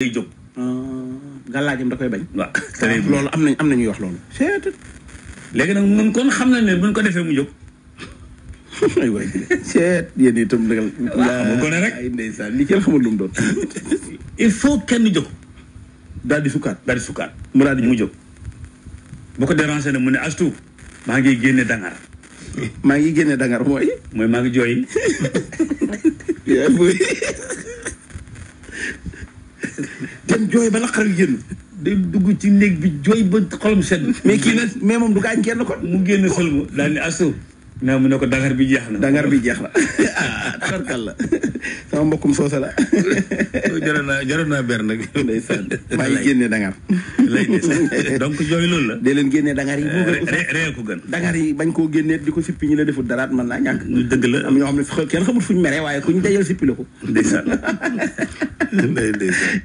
day jóg. gàllaajam da koy bañ. waaw loolu am na ñuy wax loolu. léegi nag ñun kon xam nañ ne buñ ko defee mu jóg. aywa seet yéen itam dëggal. waaw ko ne rek ay ndeysaan li kenn xamul lu mu doon. il faut kenn jóg. daal di sukkaat mu daal di mu jóg. bu ko déranger ne mu ne astu maa ngi génne dangar. maa ngi génne dangar mooy maa ngi jooy. dem jooy ba naqar génn. day dugg ci néeg bi jooy ba xolam sedd. mais kii nag mais moom du gaañ kenn kon. mu génn sëlmu daal ni astu naa mu ne ko dangar bi jeex na. dangar bi jeex na tarkal la sama mbokkum soose la. jaroon naa ber nag. ndeysaan maa ngi génne dangar. lay donc jooy loolu la. dee leen génne dangar yi. ree ko gën. dangar yi bañ koo génneet di ko sippi ñu la defut daraat mën naa ñàkk. dëgg la am ñoo xam ne kenn xamul fuñ meree waaye kuñ dajal sippi la ko. ndeysaan. ndeysaan.